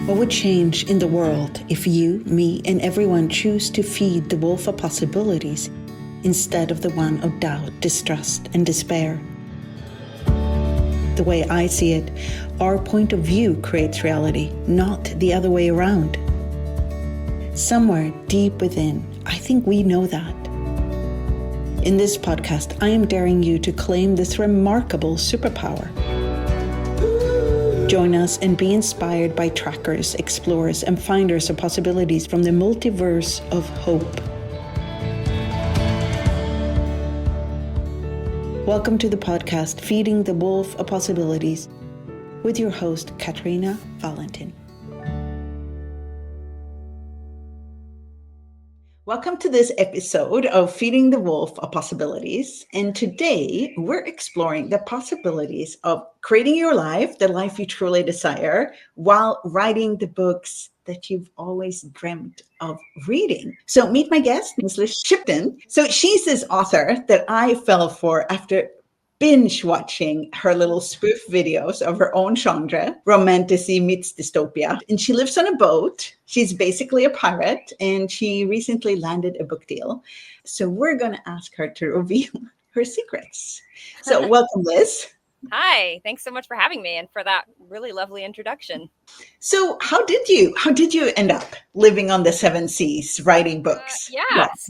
What would change in the world if you, me, and everyone choose to feed the wolf of possibilities instead of the one of doubt, distrust, and despair? The way I see it, our point of view creates reality, not the other way around. Somewhere deep within, I think we know that. In this podcast, I am daring you to claim this remarkable superpower. Join us and be inspired by trackers, explorers, and finders of possibilities from the multiverse of hope. Welcome to the podcast, Feeding the Wolf of Possibilities, with your host, Katarina Valentin. Welcome to this episode of Feeding the Wolf of Possibilities. And today we're exploring the possibilities of creating your life, the life you truly desire, while writing the books that you've always dreamt of reading. So meet my guest, Ms. Liz Shipton. So she's this author that I fell for after binge watching her little spoof videos of her own genre, romantasy meets dystopia. And she lives on a boat. She's basically a pirate, and she recently landed a book deal. So we're going to ask her to reveal her secrets. So welcome, Liz. Hi, thanks so much for having me and for that really lovely introduction. So how did you end up living on the seven seas, writing books?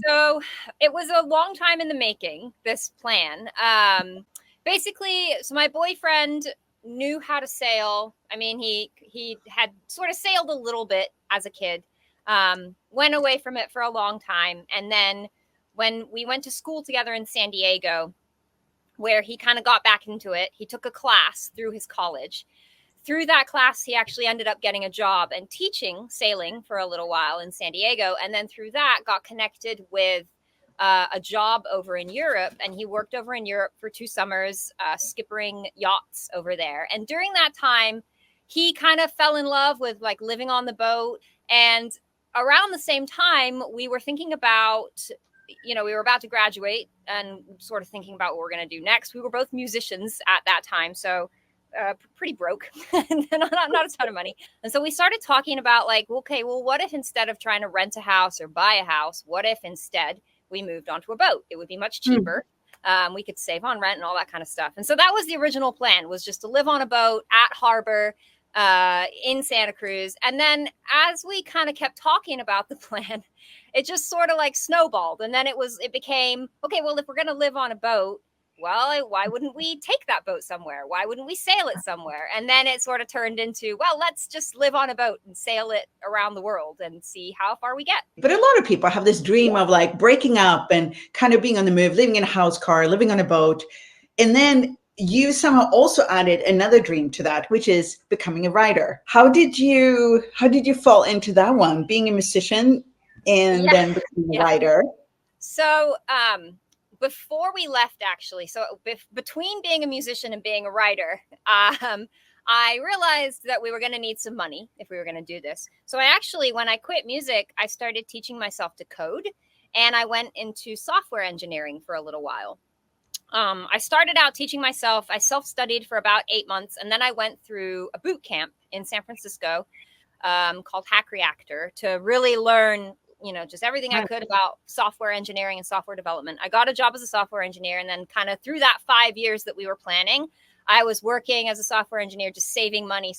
So it was a long time in the making, this plan. Basically, so my boyfriend knew how to sail. I mean, he had sort of sailed a little bit as a kid, went away from it for a long time. And then when we went to school together in San Diego, where he kind of got back into it, he took a class through his college. Through that class, he actually ended up getting a job and teaching sailing for a little while in San Diego. And then through that, got connected with a job over in Europe. And he worked over in Europe for 2 summers, skippering yachts over there. And during that time, he kind of fell in love with like living on the boat. And around the same time, we were thinking about, we were about to graduate and sort of thinking about what we're going to do next. We were both musicians at that time. So pretty broke, not a ton of money. And so we started talking about like, okay, well, what if instead of trying to rent a house or buy a house, what if instead we moved onto a boat? It would be much cheaper. We could save on rent and all that kind of stuff. And so that was the original plan, was just to live on a boat at harbor in Santa Cruz. And then as we kind of kept talking about the plan, it just sort of like snowballed. And then it became, okay, well, if we're going to live on a boat, well, why wouldn't we take that boat somewhere? Why wouldn't we sail it somewhere? And then it sort of turned into, well, let's just live on a boat and sail it around the world and see how far we get. But a lot of people have this dream of like breaking up and kind of being on the move, living in a house car, living on a boat. And then you somehow also added another dream to that, which is becoming a writer. How did you fall into that one, being a musician and then becoming a writer? So, before we left, actually, so between being a musician and being a writer, I realized that we were going to need some money if we were going to do this. So when I quit music, I started teaching myself to code, and I went into software engineering for a little while. I started out teaching myself. I self-studied for about 8 months, and then I went through a boot camp in San Francisco called Hack Reactor to really learn just everything I could about software engineering and software development. I got a job as a software engineer. And then kind of through that 5 years that we were planning, I was working as a software engineer, just saving money.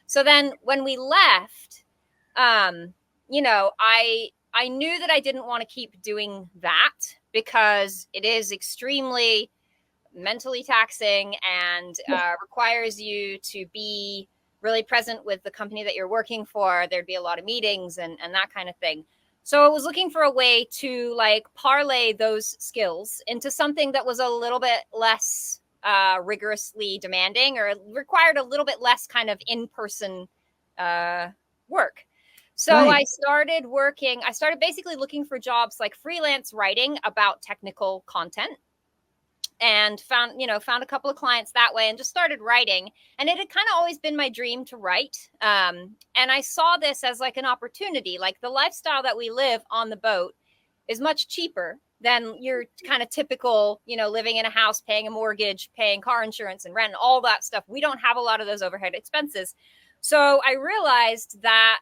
So then when we left, I knew that I didn't want to keep doing that because it is extremely mentally taxing and requires you to be really present with the company that you're working for. There'd be a lot of meetings and that kind of thing. So I was looking for a way to like parlay those skills into something that was a little bit less rigorously demanding or required a little bit less kind of in-person work. So I started basically looking for jobs like freelance writing about technical content. And found a couple of clients that way and just started writing. And it had kind of always been my dream to write. And I saw this as like an opportunity, like the lifestyle that we live on the boat is much cheaper than your kind of typical, living in a house, paying a mortgage, paying car insurance and rent, and all that stuff. We don't have a lot of those overhead expenses. So I realized that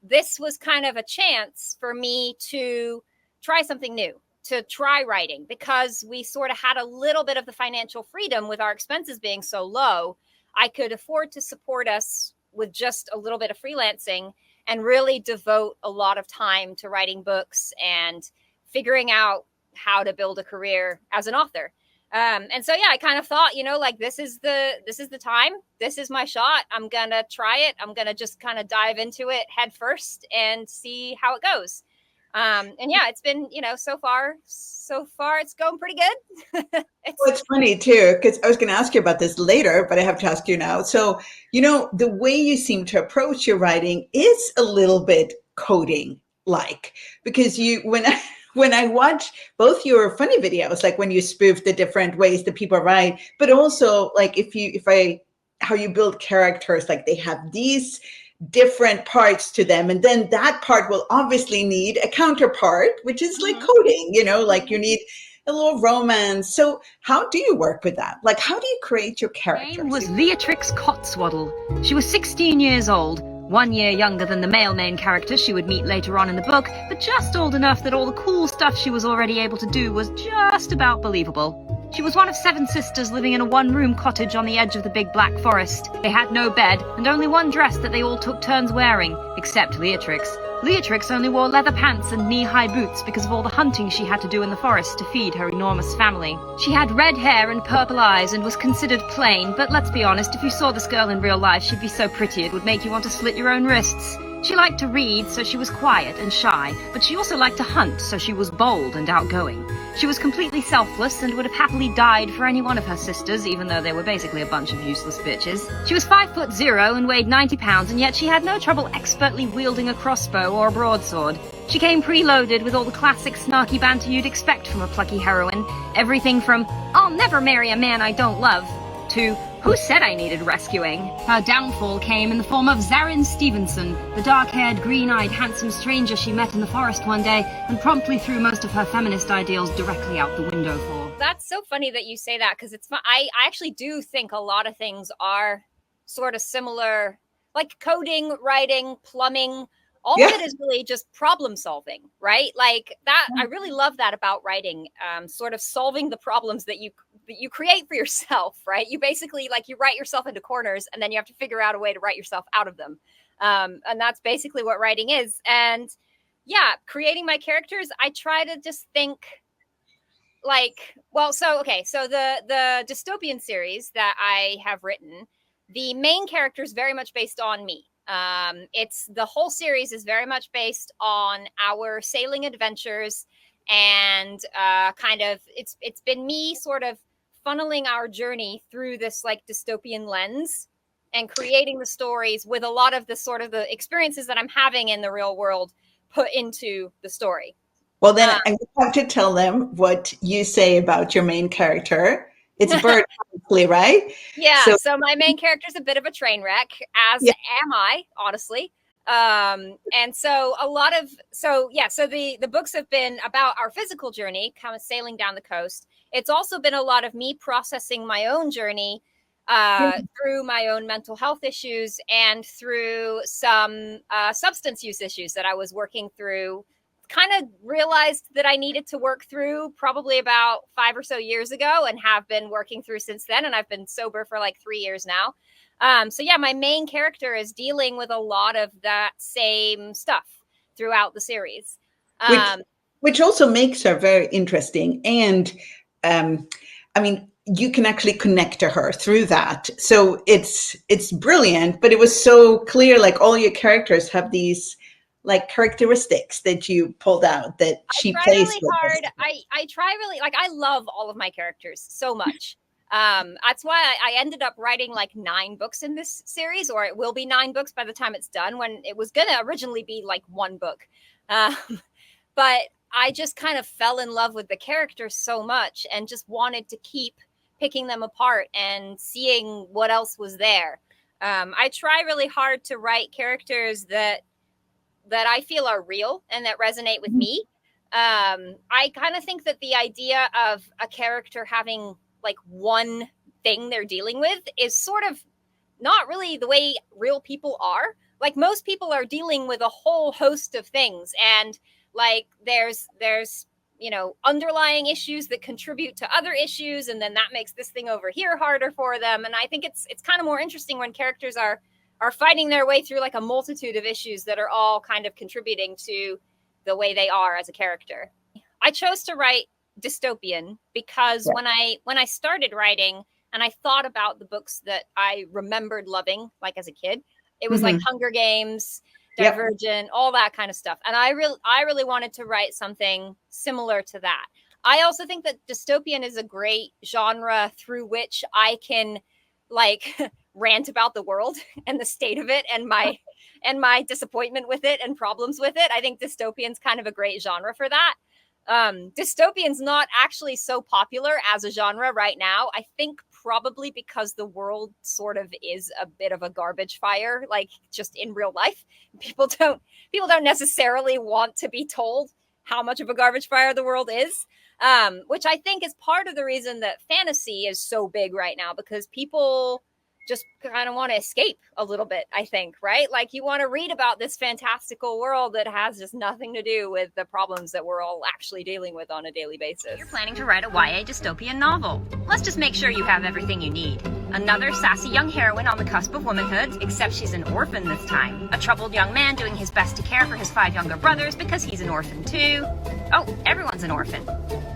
this was kind of a chance for me to try something new, to try writing, because we sort of had a little bit of the financial freedom with our expenses being so low. I could afford to support us with just a little bit of freelancing and really devote a lot of time to writing books and figuring out how to build a career as an author. And so, yeah, I kind of thought, like this is the time. This is my shot. I'm going to try it. I'm going to just kind of dive into it head first and see how it goes. And yeah, it's been, so far it's going pretty good. Well, it's funny too, because I was going to ask you about this later, but I have to ask you now. So, the way you seem to approach your writing is a little bit coding like, because when I watch both your funny videos, like when you spoof the different ways that people write, but also like how you build characters, like they have these different parts to them. And then that part will obviously need a counterpart, which is like coding, like you need a little romance. So how do you work with that? Like, how do you create your characters? Her name was Leatrix Cotswaddle. She was 16 years old, 1 year younger than the male main character she would meet later on in the book, but just old enough that all the cool stuff she was already able to do was just about believable. She was one of 7 sisters living in a one-room cottage on the edge of the big black forest. They had no bed, and only one dress that they all took turns wearing, except Leatrix. Leatrix only wore leather pants and knee-high boots because of all the hunting she had to do in the forest to feed her enormous family. She had red hair and purple eyes and was considered plain, but let's be honest, if you saw this girl in real life, she'd be so pretty it would make you want to slit your own wrists. She liked to read, so she was quiet and shy, but she also liked to hunt, so she was bold and outgoing. She was completely selfless and would have happily died for any one of her sisters, even though they were basically a bunch of useless bitches. She was 5'0" and weighed 90 pounds, and yet she had no trouble expertly wielding a crossbow or a broadsword. She came preloaded with all the classic snarky banter you'd expect from a plucky heroine. Everything from, "I'll never marry a man I don't love," to, "Who said I needed rescuing?" Her downfall came in the form of Zarin Stevenson, the dark-haired, green-eyed, handsome stranger she met in the forest one day and promptly threw most of her feminist ideals directly out the window for. That's so funny that you say that, because it's fun. I actually do think a lot of things are sort of similar, like coding, writing, plumbing. All of it is really just problem solving, right? Like that. I really love that about writing, sort of solving the problems that you create for yourself, right? You basically, like, you write yourself into corners and then you have to figure out a way to write yourself out of them. And that's basically what writing is. And yeah, creating my characters, I try to just think like, so the dystopian series that I have written, the main character is very much based on me. It's the whole series is very much based on our sailing adventures, and kind of it's been me sort of funneling our journey through this like dystopian lens and creating the stories with a lot of the sort of the experiences that I'm having in the real world put into the story. Well, then I have to tell them what you say about your main character. It's Bert, right? Yeah. So my main character is a bit of a train wreck, as am I, honestly. And so the books have been about our physical journey, kind of sailing down the coast. It's also been a lot of me processing my own journey through my own mental health issues and through some substance use issues that I was working through. Kind of realized that I needed to work through probably about 5 or so years ago, and have been working through since then. And I've been sober for like 3 years now. So yeah, my main character is dealing with a lot of that same stuff throughout the series. Which also makes her very interesting. And I mean, you can actually connect to her through that. So it's brilliant, but it was so clear, like all your characters have these like characteristics that you pulled out that she plays really hard. I try really, like, I love all of my characters so much. That's why I ended up writing like 9 books in this series, or it will be 9 books by the time it's done, when it was going to originally be like 1 book. But I just kind of fell in love with the characters so much and just wanted to keep picking them apart and seeing what else was there. I try really hard to write characters that I feel are real and that resonate with me. I kind of think that the idea of a character having like one thing they're dealing with is sort of not really the way real people are. Like most people are dealing with a whole host of things, and like there's underlying issues that contribute to other issues, and then that makes this thing over here harder for them. And I think it's kind of more interesting when characters are fighting their way through like a multitude of issues that are all kind of contributing to the way they are as a character. I chose to write dystopian because when I started writing and I thought about the books that I remembered loving, like as a kid, it was like Hunger Games, Divergent, all that kind of stuff. And I really wanted to write something similar to that. I also think that dystopian is a great genre through which I can like rant about the world and the state of it and my disappointment with it and problems with it. I think dystopian's kind of a great genre for that. Dystopian's not actually so popular as a genre right now. I think probably because the world sort of is a bit of a garbage fire, like just in real life. People don't necessarily want to be told how much of a garbage fire the world is, which I think is part of the reason that fantasy is so big right now, because people just kind of want to escape a little bit, I think, right? Like you want to read about this fantastical world that has just nothing to do with the problems that we're all actually dealing with on a daily basis. You're planning to write a YA dystopian novel. Let's just make sure you have everything you need. Another sassy young heroine on the cusp of womanhood, except she's an orphan this time. A troubled young man doing his best to care for his 5 younger brothers because he's an orphan too. Oh, everyone's an orphan.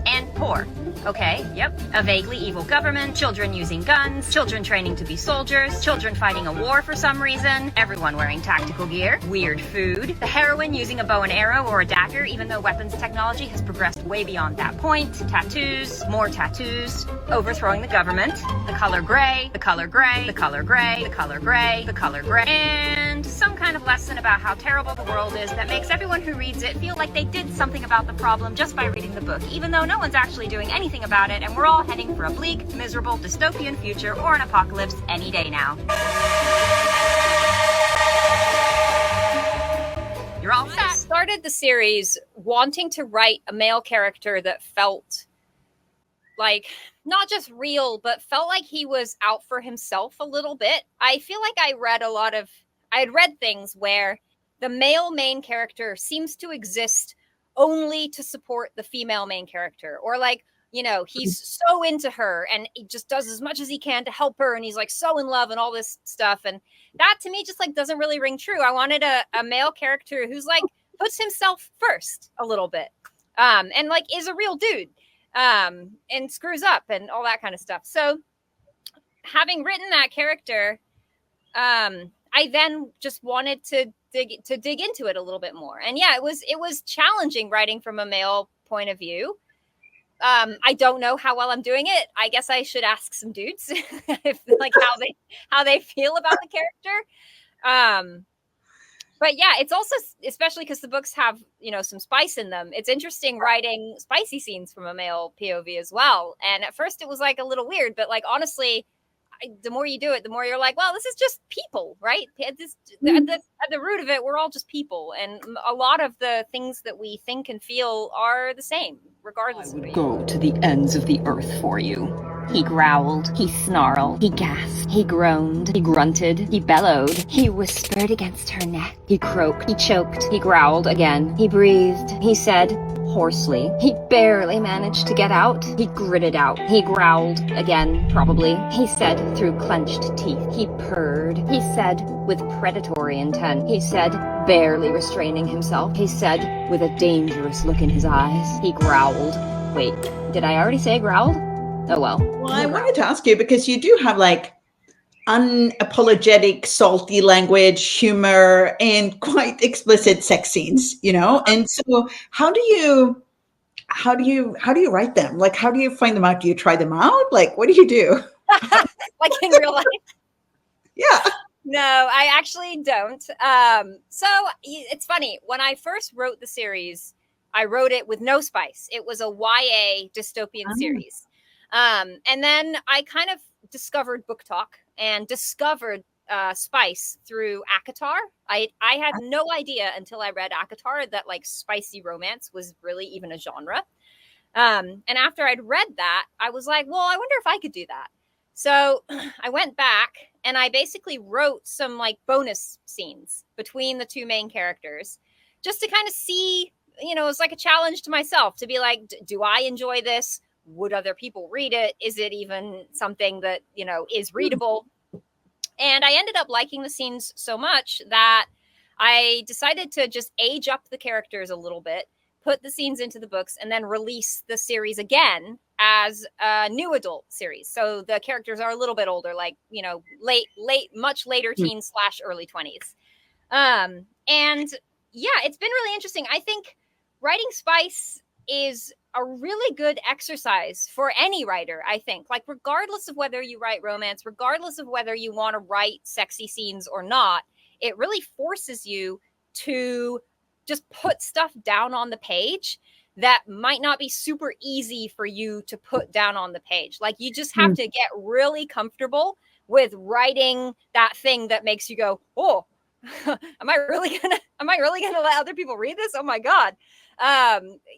And poor. Okay, yep. A vaguely evil government, children using guns, children training to be soldiers, children fighting a war for some reason, everyone wearing tactical gear, weird food, the heroine using a bow and arrow or a dagger even though weapons technology has progressed way beyond that point, tattoos, more tattoos, overthrowing the government, the color gray, the color gray, the color gray, the color gray, the color gray, and some kind of lesson about how terrible the world is that makes everyone who reads it feel like they did something about the problem just by reading the book, even though no one's actually doing anything about it, and we're all heading for a bleak, miserable, dystopian future or an apocalypse any day now. You're all set. I started the series wanting to write a male character that felt like not just real, but felt like he was out for himself a little bit. I feel like I had read things where the male main character seems to exist only to support the female main character, or like, you know, he's so into her and he just does as much as he can to help her, and he's like so in love and all this stuff. And that to me just like doesn't really ring true. I wanted a male character who's like puts himself first a little bit, and like is a real dude, and screws up and all that kind of stuff. So having written that character, I then just wanted to dig into it a little bit more. And yeah, it was challenging writing from a male point of view. I don't know how well I'm doing it. I guess I should ask some dudes if, like how they feel about the character. But yeah, it's also, especially because the books have, you know, some spice in them. It's interesting writing spicy scenes from a male POV as well. And at first it was like a little weird, but like honestly, the more you do it, the more you're like, well, this is just people, right? At the root of it, we're all just people. And a lot of the things that we think and feel are the same, regardless. I would go to the ends of the earth for you. He growled, he snarled, he gasped, he groaned, he grunted, he bellowed, he whispered against her neck, he croaked, he choked, he growled again, he breathed, he said, hoarsely. He barely managed to get out. He gritted out. He growled again, probably. He said through clenched teeth. He purred. He said with predatory intent. He said, barely restraining himself. He said with a dangerous look in his eyes. He growled. Wait, did I already say growled? Oh well. Well, I wanted to ask you, because you do have like unapologetic, salty language, humor, and quite explicit sex scenes, you know? And so how do you write them? Like, how do you find them out? Do you try them out? Like, what do you do? Like in real life? Yeah. No, I actually don't. So it's funny. When I first wrote the series, I wrote it with no spice. It was a YA dystopian series. And then I kind of discovered Book Talk and discovered spice through ACOTAR. I had no idea until I read ACOTAR that like spicy romance was really even a genre. And after I'd read that, I was like, well, I wonder if I could do that. So I went back and I basically wrote some like bonus scenes between the two main characters just to kind of see, you know, it's like a challenge to myself to be like, do I enjoy this? Would other people read it? Is it even something that, you know, is readable? And I ended up liking the scenes so much that I decided to just age up the characters a little bit, put the scenes into the books, and then release the series again as a new adult series. So the characters are a little bit older, like, you know, much later teens / early 20s. And yeah, it's been really interesting. I think writing spice is a really good exercise for any writer, I think. Like, regardless of whether you write romance, regardless of whether you want to write sexy scenes or not, it really forces you to just put stuff down on the page that might not be super easy for you to put down on the page. Like, you just have to get really comfortable with writing that thing that makes you go, oh, am I really gonna let other people read this? Oh my God.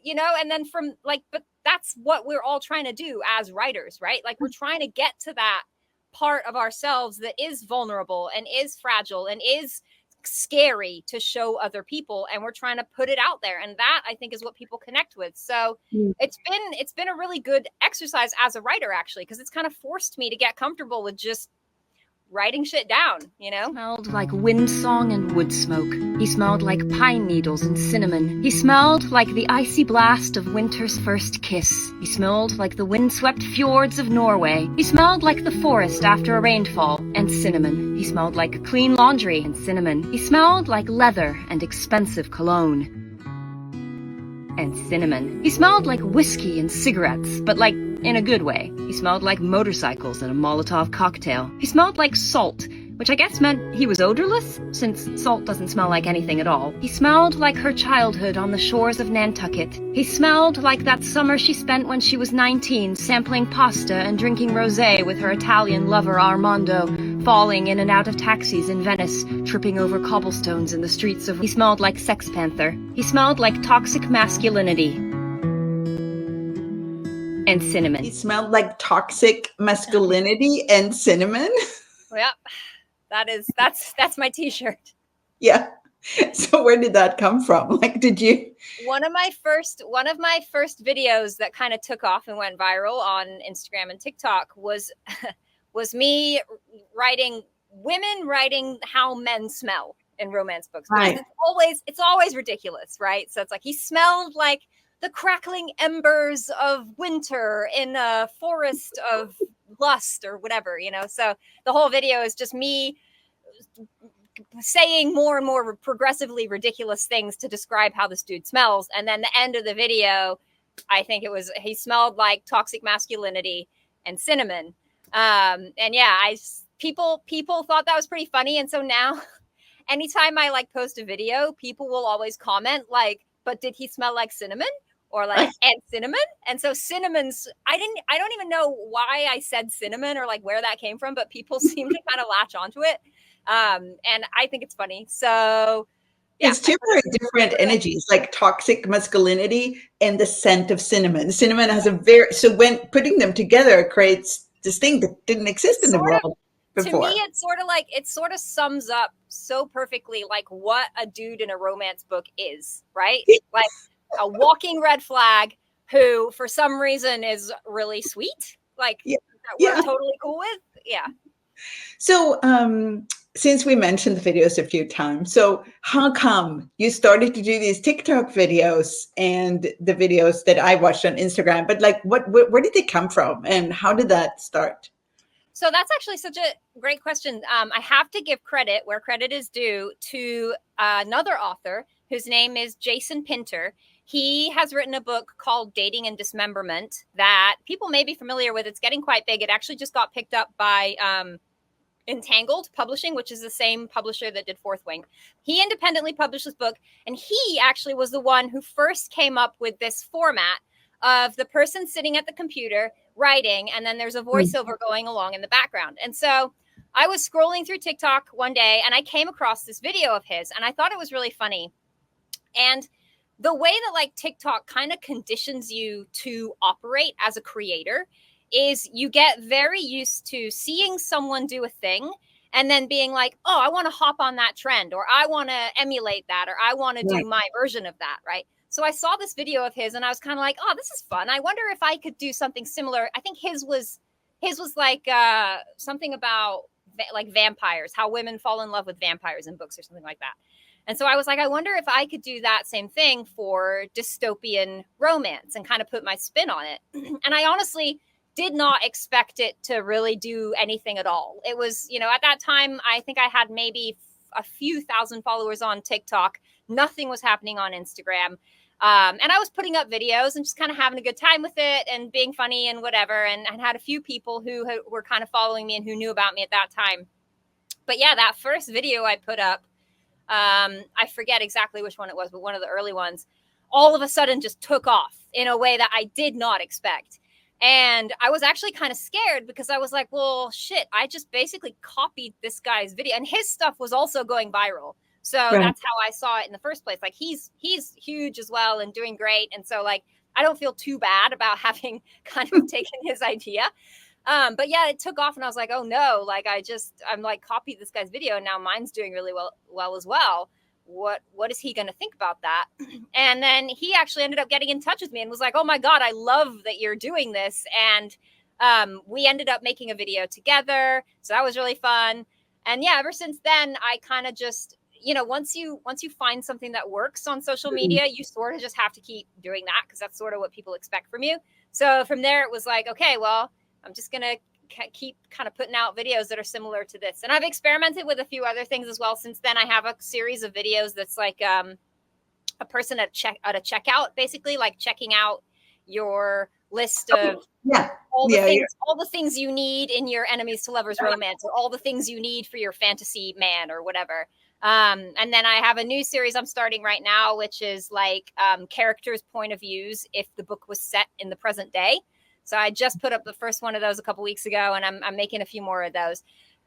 You know, and then from like, but that's what we're all trying to do as writers, right? Like, we're trying to get to that part of ourselves that is vulnerable and is fragile and is scary to show other people, and we're trying to put it out there, and that I think is what people connect with. So it's been a really good exercise as a writer, actually, because it's kind of forced me to get comfortable with just writing shit down, you know? He smelled like wind song and wood smoke. He smelled like pine needles and cinnamon. He smelled like the icy blast of winter's first kiss. He smelled like the windswept fjords of Norway. He smelled like the forest after a rainfall and cinnamon. He smelled like clean laundry and cinnamon. He smelled like leather and expensive cologne and cinnamon. He smelled like whiskey and cigarettes, but like in a good way. He smelled like motorcycles and a Molotov cocktail. He smelled like salt, which I guess meant he was odorless, since salt doesn't smell like anything at all. He smelled like her childhood on the shores of Nantucket. He smelled like that summer she spent when she was 19, sampling pasta and drinking rosé with her Italian lover Armando, falling in and out of taxis in Venice, tripping over cobblestones in the streets of... He smelled like Sex Panther. He smelled like toxic masculinity and cinnamon. He smelled like toxic masculinity and cinnamon. Yep. That's my t-shirt. Yeah. So where did that come from? Like, did you? One of my first videos that kind of took off and went viral on Instagram and TikTok was me women writing how men smell in romance books. Right. It's always ridiculous, right? So it's like, he smelled like the crackling embers of winter in a forest of lust or whatever, you know? So the whole video is just me saying more and more progressively ridiculous things to describe how this dude smells. And then the end of the video, I think it was, he smelled like toxic masculinity and cinnamon. And yeah, people thought that was pretty funny. And so now anytime I like post a video, people will always comment like, but did he smell like cinnamon? Or like, and cinnamon. And so cinnamon's, I don't even know why I said cinnamon or like where that came from, but people seem to kind of latch onto it. And I think it's funny. So yeah. It's two very different energies, like toxic masculinity and the scent of cinnamon. Cinnamon has so when putting them together creates this thing that didn't exist in the world before. To me, it sort of sums up so perfectly like what a dude in a romance book is, right? Like a walking red flag who for some reason is really sweet, like that we're totally cool with. Yeah. So since we mentioned the videos a few times, so how come you started to do these TikTok videos and the videos that I watched on Instagram? But like, where did they come from and how did that start? So that's actually such a great question. I have to give credit where credit is due to another author whose name is Jason Pinter. He has written a book called Dating and Dismemberment that people may be familiar with. It's getting quite big. It actually just got picked up by Entangled Publishing, which is the same publisher that did Fourth Wing. He independently published this book, and he actually was the one who first came up with this format of the person sitting at the computer writing, and then there's a voiceover going along in the background. And so I was scrolling through TikTok one day, and I came across this video of his, and I thought it was really funny. And the way that like TikTok kind of conditions you to operate as a creator is you get very used to seeing someone do a thing and then being like, oh, I want to hop on that trend, or I want to emulate that, or I want to do my version of that, right? So I saw this video of his and I was kind of like, oh, this is fun. I wonder if I could do something similar. I think his was like something about like vampires, how women fall in love with vampires in books or something like that. And so I was like, I wonder if I could do that same thing for dystopian romance and kind of put my spin on it. And I honestly did not expect it to really do anything at all. It was, you know, at that time, I think I had maybe a few thousand followers on TikTok. Nothing was happening on Instagram. And I was putting up videos and just kind of having a good time with it and being funny and whatever. And I had a few people who were kind of following me and who knew about me at that time. But yeah, that first video I put up, I forget exactly which one it was, but one of the early ones, all of a sudden just took off in a way that I did not expect. And I was actually kind of scared because I was like, well, shit, I just basically copied this guy's video and his stuff was also going viral. So that's how I saw it in the first place. Like he's huge as well and doing great. And so like, I don't feel too bad about having kind of taken his idea. But yeah, it took off and I was like, oh no, like I'm like copied this guy's video and now mine's doing really well as well. What is he going to think about that? And then he actually ended up getting in touch with me and was like, oh my God, I love that you're doing this. And we ended up making a video together. So that was really fun. And yeah, ever since then, I kind of just, you know, once you find something that works on social media, you sort of just have to keep doing that because that's sort of what people expect from you. So from there, it was like, okay, well, I'm just going to keep kind of putting out videos that are similar to this. And I've experimented with a few other things as well. Since then, I have a series of videos that's like a person at a checkout, basically like checking out your list of all the things you need in your enemies to lovers romance, or all the things you need for your fantasy man or whatever. And then I have a new series I'm starting right now, which is like characters' point of views if the book was set in the present day. So I just put up the first one of those a couple weeks ago, and I'm making a few more of those.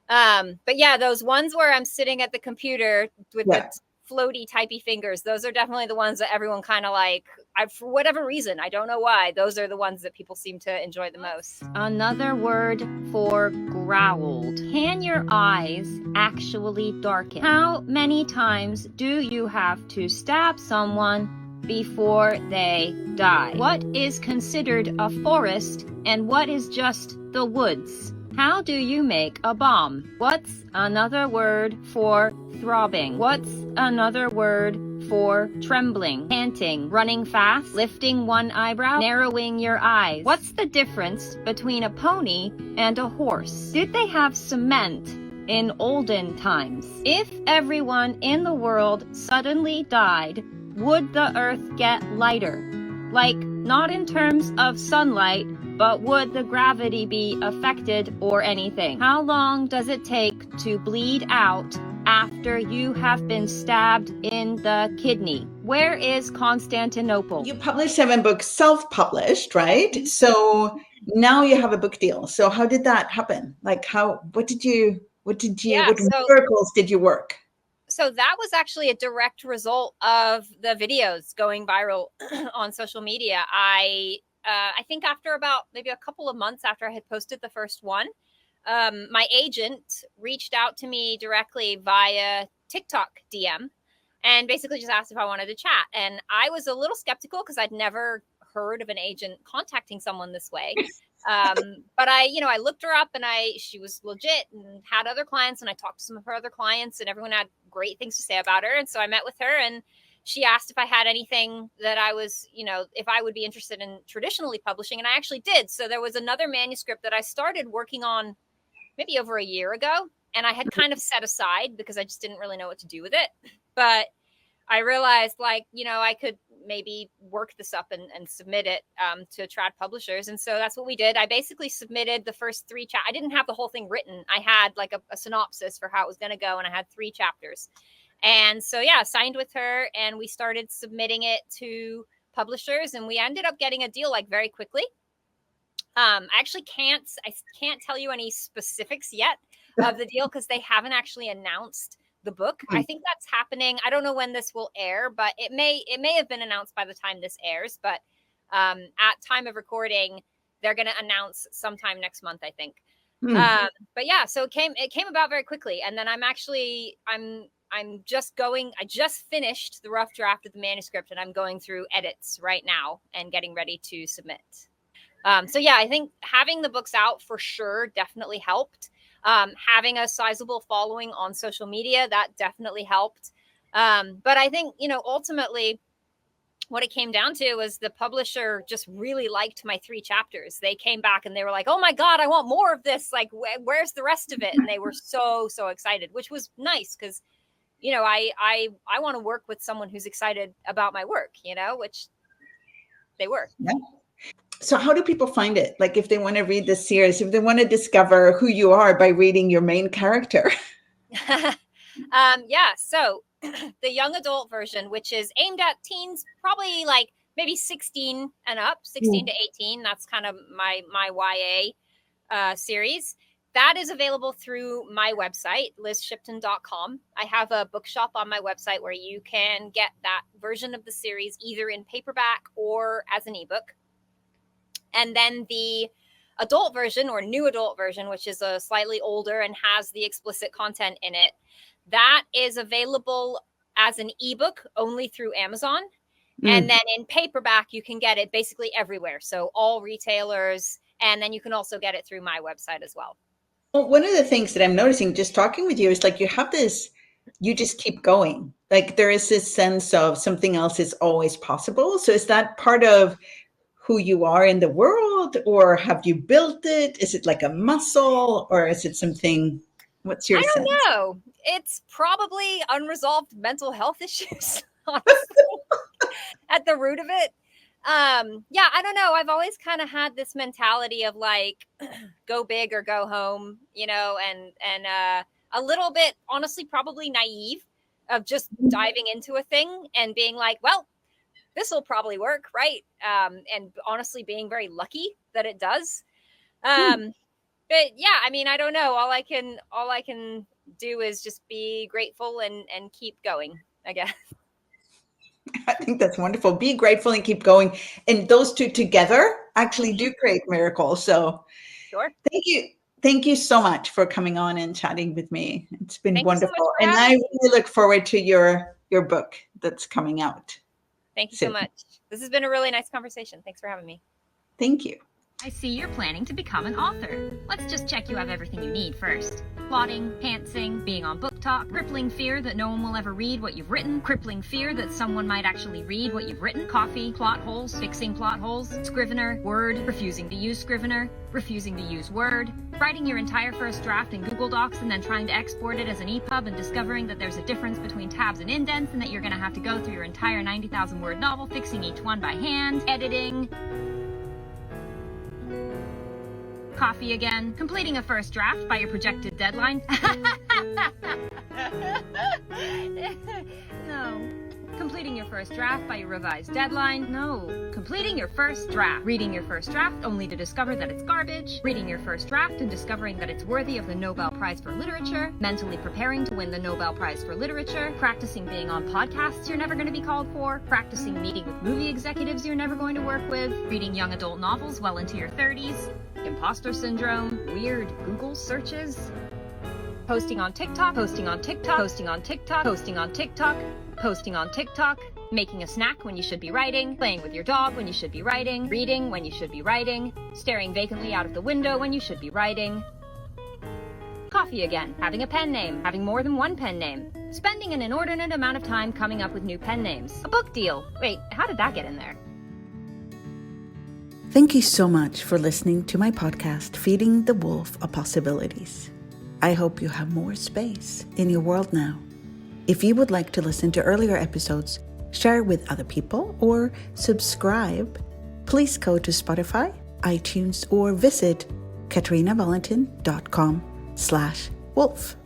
But yeah, those ones where I'm sitting at the computer with the floaty, typey fingers, those are definitely the ones that everyone kind of like, for whatever reason, I don't know why, those are the ones that people seem to enjoy the most. Another word for growled. Can your eyes actually darken? How many times do you have to stab someone before they die? What is considered a forest and what is just the woods? How do you make a bomb? What's another word for throbbing? What's another word for trembling, panting, running fast, lifting one eyebrow, narrowing your eyes? What's the difference between a pony and a horse? Did they have cement in olden times? If everyone in the world suddenly died, would the earth get lighter? Like, not in terms of sunlight, but would the gravity be affected or anything? How long does it take to bleed out after you have been stabbed in the kidney? Where is Constantinople? You published 7 books, self-published, right? So now you have a book deal. So how did that happen? Like what miracles did you work? So that was actually a direct result of the videos going viral on social media. I think after about maybe a couple of months after I had posted the first one, my agent reached out to me directly via TikTok DM and basically just asked if I wanted to chat. And I was a little skeptical because I'd never heard of an agent contacting someone this way. But I looked her up and she was legit and had other clients, and I talked to some of her other clients and everyone had great things to say about her. And so I met with her and she asked if I had anything that I was, if I would be interested in traditionally publishing. And I actually did. So there was another manuscript that I started working on maybe over a year ago. And I had kind of set aside because I just didn't really know what to do with it. But I realized I could maybe work this up and submit it to trad publishers. And so that's what we did. I basically submitted the first 3 chapters. I didn't have the whole thing written. I had like a synopsis for how it was going to go. And I had 3 chapters. And so, yeah, signed with her and we started submitting it to publishers and we ended up getting a deal like very quickly. I can't tell you any specifics yet of the deal because they haven't actually announced the book. I think that's happening. I don't know when this will air, but it may have been announced by the time this airs. But at time of recording, they're going to announce sometime next month, I think. Hmm. But yeah, so it came about very quickly. And then I just finished the rough draft of the manuscript, and I'm going through edits right now and getting ready to submit. So yeah, I think having the books out for sure definitely helped. Having a sizable following on social media, that definitely helped. But I think, ultimately what it came down to was the publisher just really liked my 3 chapters. They came back and they were like, "Oh my God, I want more of this. Like, where's the rest of it?" And they were so excited, which was nice because, I want to work with someone who's excited about my work, which they were. Yeah. So how do people find it? Like if they want to read this series, if they want to discover who you are by reading your main character? So the young adult version, which is aimed at teens, probably like maybe 16 and up, 16 to 18. That's kind of my YA series. That is available through my website, lizshipton.com. I have a bookshop on my website where you can get that version of the series either in paperback or as an ebook. And then the adult version or new adult version, which is a slightly older and has the explicit content in it, that is available as an ebook only through Amazon. And then in paperback, you can get it basically everywhere. So all retailers, and then you can also get it through my website as well. Well, one of the things that I'm noticing just talking with you is like you have this, you just keep going. Like there is this sense of something else is always possible. So is that part of who you are in the world, or have you built it? Is it like a muscle, or is it something? What's your sense? I don't know. It's probably unresolved mental health issues, honestly, at the root of it. I don't know. I've always kind of had this mentality of like, go big or go home, and a little bit, honestly, probably naive of just diving into a thing and being like, well, this will probably work, right? And honestly, being very lucky that it does. But yeah, I mean, I don't know. All I can do is just be grateful and keep going, I guess. I think that's wonderful. Be grateful and keep going. And those two together actually do create miracles. So Sure. Thank you so much for coming on and chatting with me. It's been Thank wonderful. You so much for and I having me. really look forward to your book that's coming out. Thank you so much. This has been a really nice conversation. Thanks for having me. Thank you. I see you're planning to become an author. Let's just check you have everything you need first. Plotting, pantsing, being on book talk, crippling fear that no one will ever read what you've written, crippling fear that someone might actually read what you've written, coffee, plot holes, fixing plot holes, Scrivener, Word, refusing to use Scrivener, refusing to use Word, writing your entire first draft in Google Docs and then trying to export it as an EPUB and discovering that there's a difference between tabs and indents and that you're going to have to go through your entire 90,000 word novel, fixing each one by hand, editing, coffee again, completing a first draft by your projected deadline. No. Completing your first draft by your revised deadline. No. Completing your first draft. Reading your first draft only to discover that it's garbage. Reading your first draft and discovering that it's worthy of the Nobel Prize for Literature. Mentally preparing to win the Nobel Prize for Literature. Practicing being on podcasts you're never going to be called for. Practicing meeting with movie executives you're never going to work with. Reading young adult novels well into your 30s. Imposter syndrome. Weird Google searches. Posting on TikTok, posting on TikTok, posting on TikTok, posting on TikTok, posting on TikTok, making a snack when you should be writing, playing with your dog when you should be writing, reading when you should be writing, staring vacantly out of the window when you should be writing. Coffee again, having a pen name, having more than one pen name, spending an inordinate amount of time coming up with new pen names. A book deal. Wait, how did that get in there? Thank you so much for listening to my podcast, Feeding the Wolf of Possibilities. I hope you have more space in your world now. If you would like to listen to earlier episodes, share with other people, or subscribe, please go to Spotify, iTunes, or visit KatarinaValentin.com/wolf.